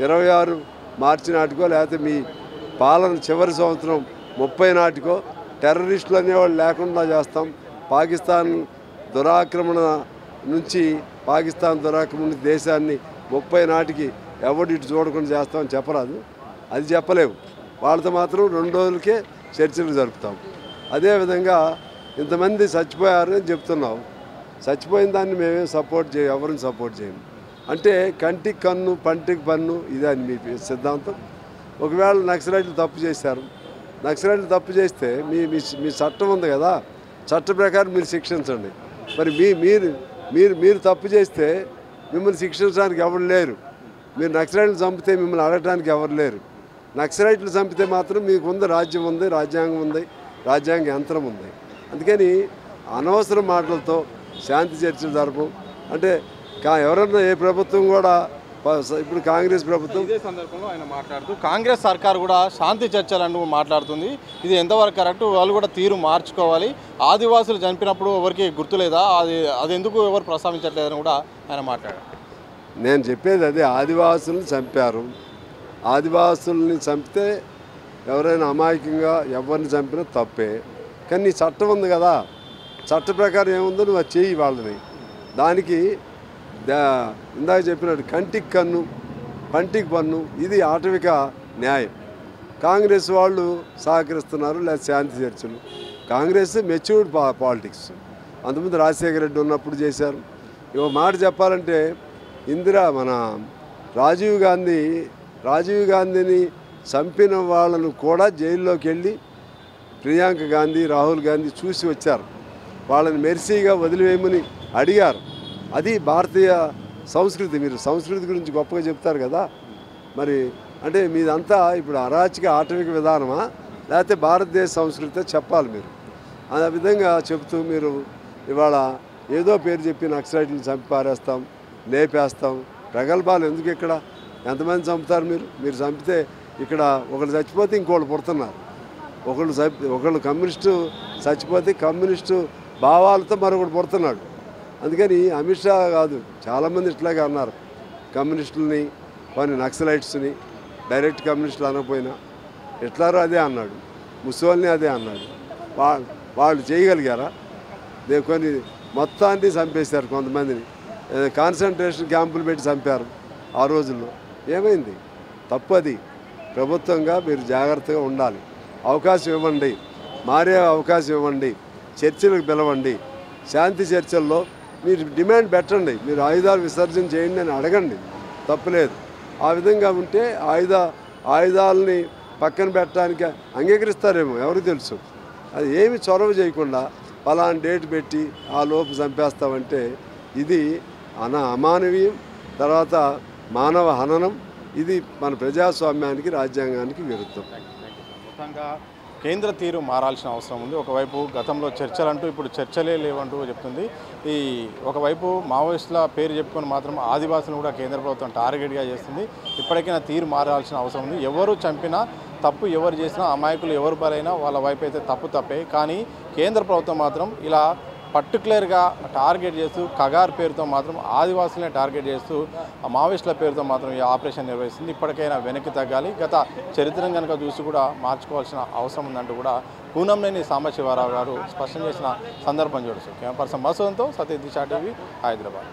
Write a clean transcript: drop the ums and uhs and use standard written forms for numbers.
26 మార్చి నాటికో లేకపోతే మీ పాలన చివరి సంవత్సరం 30 నాటికో టెర్రరిస్టులు అనేవాళ్ళు లేకుండా చేస్తాం, పాకిస్తాన్ దురాక్రమణ నుంచి దేశాన్ని 30 నాటికి ఎవడు ఇటు చూడకుండా చేస్తామని చెప్పరాదు. అది చెప్పలేము. వాళ్ళతో మాత్రం 2 రోజులకే చర్చలు జరుపుతాం. అదేవిధంగా ఇంతమంది చచ్చిపోయారని చెప్తున్నావు. చచ్చిపోయిన దాన్ని మేమేం సపోర్ట్ చేయం, ఎవరిని సపోర్ట్ చేయము. అంటే కంటికి కన్ను పంటికి పన్ను ఇదని మీ సిద్ధాంతం. ఒకవేళ నక్సలైట్లు తప్పు చేశారు, నక్సలైట్లు తప్పు చేస్తే మీ మీ చట్టం ఉంది కదా, చట్ట ప్రకారం మీరు శిక్షించండి. మరి మీరు మీరు మీరు తప్పు చేస్తే మిమ్మల్ని శిక్షించడానికి ఎవరు లేరు. మీరు నక్సలైట్లు చంపితే మిమ్మల్ని అడగడానికి ఎవరు లేరు. నక్సలైట్లు చంపితే మాత్రం మీకు ఉంది, రాజ్యం ఉంది, రాజ్యాంగం ఉంది, రాజ్యాంగ యంత్రం ఉంది. అందుకని అనవసర మాటలతో శాంతి చర్చలు జరపం. అంటే ఎవరన్నా ఏ ప్రభుత్వం కూడా ఇప్పుడు కాంగ్రెస్ ప్రభుత్వం ఇదే సందర్భంలో ఆయన మాట్లాడుతూ కాంగ్రెస్ సర్కార్ కూడా శాంతి చర్చలను మాట్లాడుతుంది. ఇది ఎంతవరకు కరెక్ట్, వాళ్ళు కూడా తీరు మార్చుకోవాలి. ఆదివాసులు చంపినప్పుడు ఎవరికి గుర్తులేదా, అది ఎందుకు ఎవరు ప్రస్తావించట్లేదని కూడా ఆయన మాట్లాడారు. నేను చెప్పేది అదే, ఆదివాసులను చంపారు. ఆదివాసుల్ని చంపితే ఎవరైనా అమాయకంగా ఎవరిని చంపినా తప్పే. కానీ నీ చట్టం ఉంది కదా, చట్ట ప్రకారం ఏముందో నువ్వు అది చెయ్యి వాళ్ళని. దానికి ఇందాక చెప్పినట్టు కంటికి కన్ను పంటికి పన్ను ఇది ఆటవిక న్యాయం. కాంగ్రెస్ వాళ్ళు సహకరిస్తున్నారు, లేదా శాంతి చర్చలు. Congress matured politics. అంతకుముందు రాజశేఖర రెడ్డి ఉన్నప్పుడు చేశారు. ఇవో మాట చెప్పాలంటే మన రాజీవ్ గాంధీని చంపిన వాళ్ళను కూడా జైల్లోకి వెళ్ళి ప్రియాంక గాంధీ, రాహుల్ గాంధీ చూసి వచ్చారు. వాళ్ళని మెర్సీగా వదిలివేయమని అడిగారు. అది భారతీయ సంస్కృతి. మీరు సంస్కృతి గురించి గొప్పగా చెప్తారు కదా, మరి అంటే మీదంతా ఇప్పుడు అరాచక ఆటవిక విధానమా లేకపోతే భారతదేశ సంస్కృతి చెప్పాలి మీరు. ఆ విధంగా చెప్తూ మీరు ఇవాళ ఏదో పేరు చెప్పి నక్సలైట్లను చంపి పారేస్తాం, లేపేస్తాం, ప్రగల్భాలు ఎందుకు? ఇక్కడ ఎంతమంది చంపుతారు మీరు చంపితే ఇక్కడ ఒకళ్ళు చచ్చిపోతే ఇంకోళ్ళు పుడుతున్నారు. ఒకళ్ళు కమ్యూనిస్టు చచ్చిపోతే కమ్యూనిస్టు భావాలతో మరొకటి పుడుతున్నాడు. అందుకని అమిత్ షా కాదు, చాలామంది ఇట్లాగే అన్నారు. కమ్యూనిస్టులని కొన్ని నక్సలైట్స్ని డైరెక్ట్ కమ్యూనిస్టులు అనకపోయినా హిట్లర్ అదే అన్నాడు, ముసోలిని అదే అన్నాడు. వాళ్ళు చేయగలిగారా? కొన్ని మొత్తాన్ని చంపేశారు, కొంతమందిని కాన్సన్ట్రేషన్ క్యాంపులు పెట్టి చంపారు ఆ రోజుల్లో. ఏమైంది? తప్పు అది. ప్రభుత్వంగా మీరు జాగ్రత్తగా ఉండాలి. అవకాశం ఇవ్వండి, మారే అవకాశం ఇవ్వండి, చర్చలకు పిలవండి. శాంతి చర్చల్లో మీరు డిమాండ్ పెట్టండి, మీరు ఆయుధాలు విసర్జన చేయండి అని అడగండి, తప్పులేదు. ఆ విధంగా ఉంటే ఆయుధాలని పక్కన పెట్టడానికి అంగీకరిస్తారేమో, ఎవరికి తెలుసు. అది ఏమి చొరవ చేయకుండా పలానా డేట్ పెట్టి ఆ లోపు చంపేస్తామంటే ఇది అమానవీయం, తర్వాత మానవ హననం. ఇది మన ప్రజాస్వామ్యానికి, రాజ్యాంగానికి విరుద్ధం. మొత్తంగా కేంద్ర తీరు మారాల్సిన అవసరం ఉంది. ఒకవైపు గతంలో చర్చలు అంటూ ఇప్పుడు చర్చలే లేవంటూ చెప్తుంది. ఒకవైపు మావోయిస్టుల పేరు చెప్పుకొని మాత్రం ఆదివాసులను కూడా కేంద్ర ప్రభుత్వం టార్గెట్గా చేస్తుంది. ఇప్పటికైనా తీరు మారాల్సిన అవసరం ఉంది. ఎవరు చంపినా తప్పు, ఎవరు చేసినా అమాయకులు ఎవరు బలైనా వాళ్ళ వైపు అయితే తప్పే. కానీ కేంద్ర ప్రభుత్వం మాత్రం ఇలా పర్టికులర్గా టార్గెట్ చేస్తూ కగార్ పేరుతో మాత్రం ఆదివాసులనే టార్గెట్ చేస్తూ మావోయిస్టుల పేరుతో మాత్రం ఈ ఆపరేషన్ నిర్వహిస్తుంది. ఇప్పటికైనా వెనక్కి తగ్గాలి. గత చరిత్రను కనుక చూసి కూడా మార్చుకోవాల్సిన అవసరం ఉందంటూ కూడా కూనంనేని సాంబశివరావు గారు స్పష్టం చేసిన సందర్భం చూడొచ్చు. కెమెరా పర్సన్ మసూదంతో సతీష్ దిశా టీవీ, హైదరాబాద్.